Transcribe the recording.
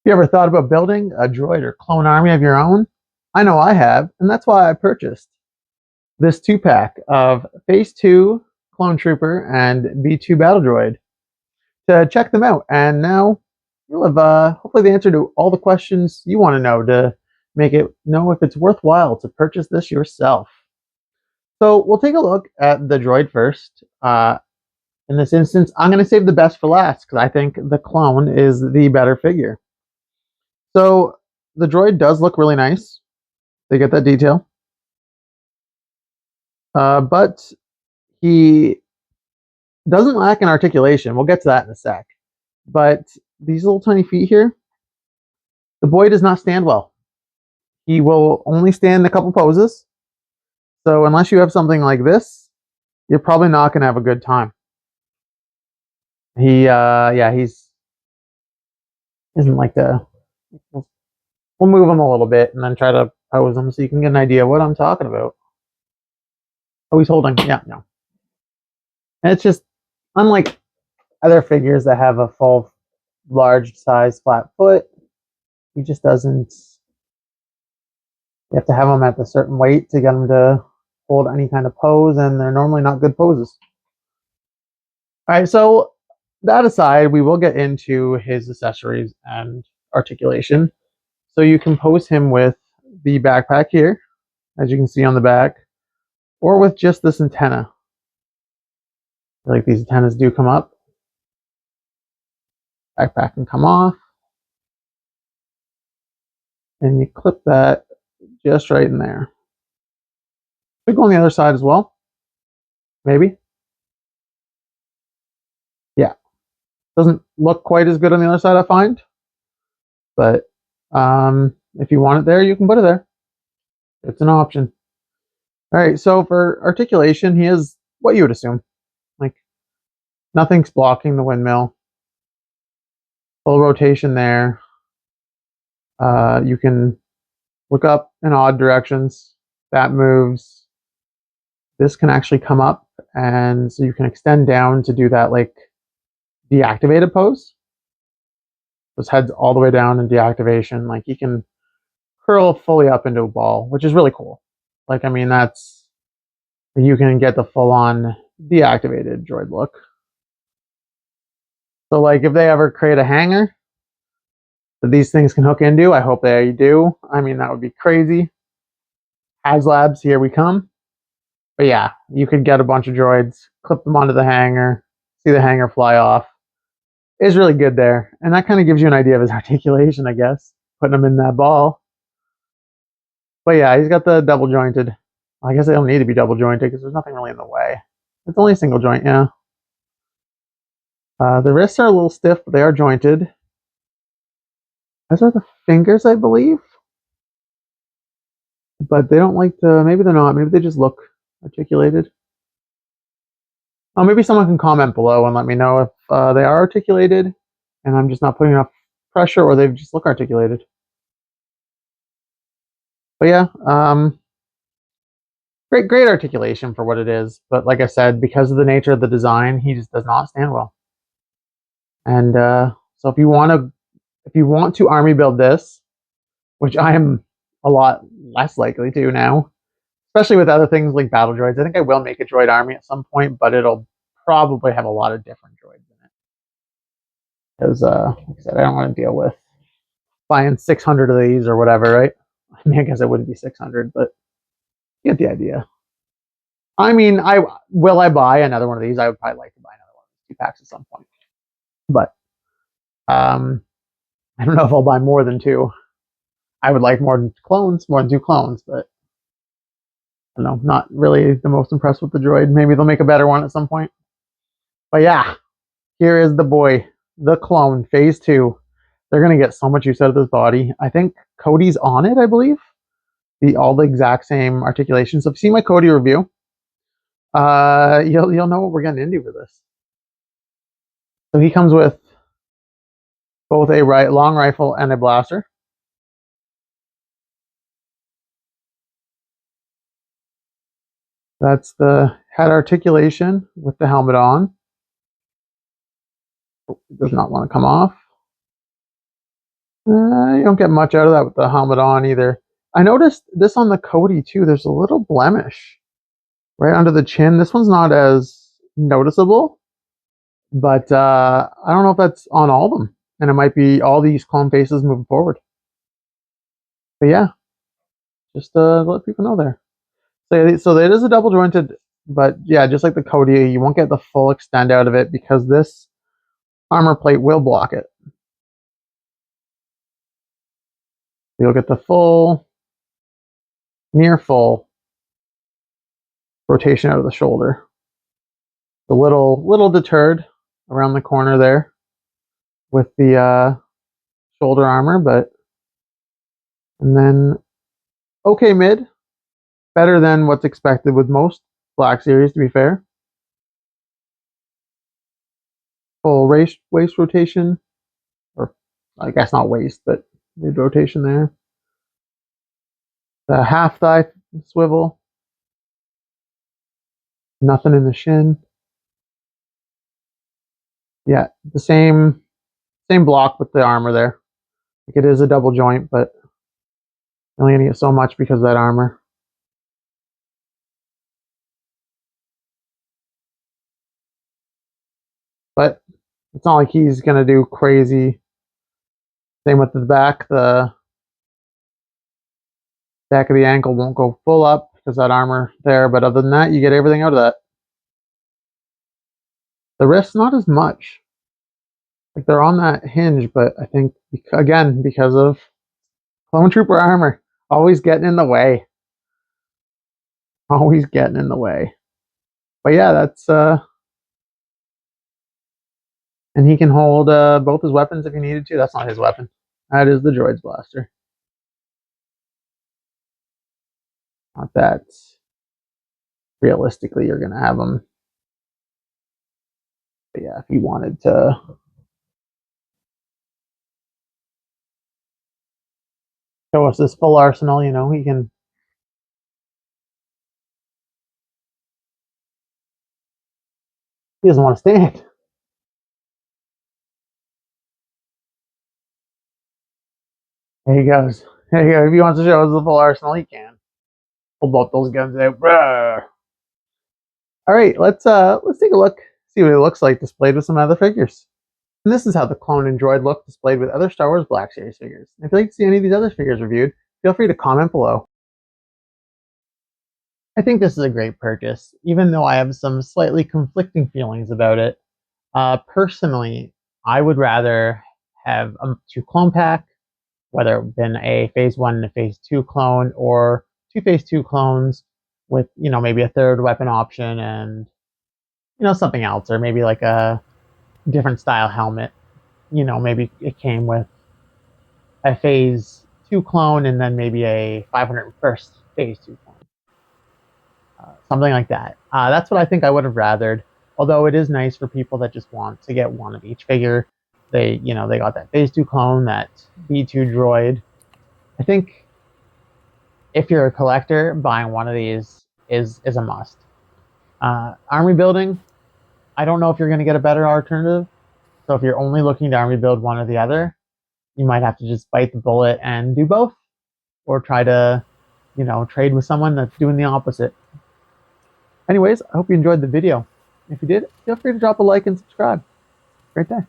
You ever thought about building a droid or clone army of your own? I know I have, and that's why I purchased this 2-pack of Phase 2 Clone Trooper and B2 Battle Droid to check them out. And now you'll have hopefully the answer to all the questions you want to know to make it know if it's worthwhile to purchase this yourself. So we'll take a look at the droid first. In this instance, I'm going to save the best for last because I think the clone is the better figure. So the droid does look really nice. They get that detail. But he doesn't lack in articulation. We'll get to that in a sec. But these little tiny feet here, the boy does not stand well. He will only stand a couple poses. So unless you have something like this, you're probably not going to have a good time. He's isn't like the. We'll move him a little bit and then try to pose him so you can get an idea of what I'm talking about. Oh, he's holding. Yeah, no. And it's just unlike other figures that have a full, large size flat foot. He just doesn't. You have to have them at a certain weight to get them to hold any kind of pose, and they're normally not good poses. All right, so that aside, we will get into his accessories and articulation. So you can pose him with the backpack here, as you can see on the back, or with just this antenna. Like these antennas do come up. Backpack can come off. And you clip that just right in there. Could go on the other side as well. Maybe. Yeah. Doesn't look quite as good on the other side, I find. But if you want it there, you can put it there. It's an option. All right, so for articulation, he is what you would assume. Like, nothing's blocking the windmill. Full rotation there. You can look up in odd directions. That moves. This can actually come up, and so you can extend down to do that, like, deactivated pose. His head's all the way down in deactivation. Like, he can curl fully up into a ball, which is really cool. Like, I mean, that's, you can get the full-on deactivated droid look. So, like, if they ever create a hanger that these things can hook into, I hope they do. I mean, that would be crazy. HasLabs, here we come. But yeah, you could get a bunch of droids, clip them onto the hanger, see the hanger fly off. It's really good there. And that kind of gives you an idea of his articulation, I guess, putting him in that ball. But yeah, he's got the double jointed. I guess they don't need to be double jointed because there's nothing really in the way. It's only a single joint, yeah. The wrists are a little stiff, but they are jointed. Those are the fingers, I believe. But they don't like to, maybe they're not. Maybe they just look articulated. Oh, maybe someone can comment below and let me know if they are articulated and I'm just not putting enough pressure, or they just look articulated. But yeah, great articulation for what it is. But like I said, because of the nature of the design, he just does not stand well. And so if you want to army build this, which I am a lot less likely to now, especially with other things like battle droids. I think I will make a droid army at some point, but it'll probably have a lot of different droids in it. Because, like I said, I don't want to deal with buying 600 of these or whatever, right? I mean, I guess it wouldn't be 600, but you get the idea. I mean, I buy another one of these? I would probably like to buy another one of these 2-packs at some point. But I don't know if I'll buy more than 2. I would like more than more than 2 clones, but I don't know, not really the most impressed with the droid. Maybe they'll make a better one at some point. But yeah, here is the boy, the clone, Phase 2. They're going to get so much use out of this body. I think Cody's on it, I believe. All the exact same articulations. So if you see my Cody review, you'll know what we're getting into for this. So he comes with both a long rifle and a blaster. That's the head articulation with the helmet on. Oh, it does not want to come off. You don't get much out of that with the helmet on either. I noticed this on the Cody too. There's a little blemish right under the chin. This one's not as noticeable, but I don't know if that's on all of them. And it might be all these clone faces moving forward. But yeah, just to let people know there. So it is a double jointed, but yeah, just like the Cody, you won't get the full extend out of it because this armor plate will block it. You'll get the full, near full rotation out of the shoulder. The little deterred around the corner there with the shoulder armor, but and then okay mid, better than what's expected with most Black Series, to be fair. Full waist rotation, or I guess not waist, but mid rotation there. The half thigh swivel, nothing in the shin. Yeah, the same block with the armor there. Like it is a double joint, but you're only gonna get so much because of that armor. But it's not like he's gonna do crazy. Same with the back. The back of the ankle won't go full up because that armor there. But other than that, you get everything out of that. The wrist, not as much. Like they're on that hinge, but I think again because of Clone Trooper armor, always getting in the way. Always getting in the way. But yeah, that's and he can hold both his weapons if he needed to. That's not his weapon. That is the droid's blaster. Not that realistically you're gonna have him. But yeah, if he wanted to show us this full arsenal, you know, he can. He doesn't want to stand. There he goes. There you go. If he wants to show us the full arsenal, he can. Pull both those guns out. Brr. All right, let's take a look, see what it looks like displayed with some other figures. And this is how the clone and droid look displayed with other Star Wars Black Series figures. If you'd like to see any of these other figures reviewed, feel free to comment below. I think this is a great purchase, even though I have some slightly conflicting feelings about it. Personally, I would rather have a 2 clone pack, whether it been a phase 1 and a phase 2 clone, or 2 phase 2 clones with, you know, maybe a third weapon option and, you know, something else, or maybe like a different style helmet. You know, maybe it came with a phase 2 clone and then maybe a 501st phase 2 clone. Something like that. That's what I think I would have rathered. Although it is nice for people that just want to get one of each figure. They, you know, they got that phase 2 clone, that B2 droid. I think if you're a collector, buying one of these is a must. Army building, I don't know if you're going to get a better alternative. So if you're only looking to army build one or the other, you might have to just bite the bullet and do both, or try to, you know, trade with someone that's doing the opposite. Anyways, I hope you enjoyed the video. If you did, feel free to drop a like and subscribe. Great day.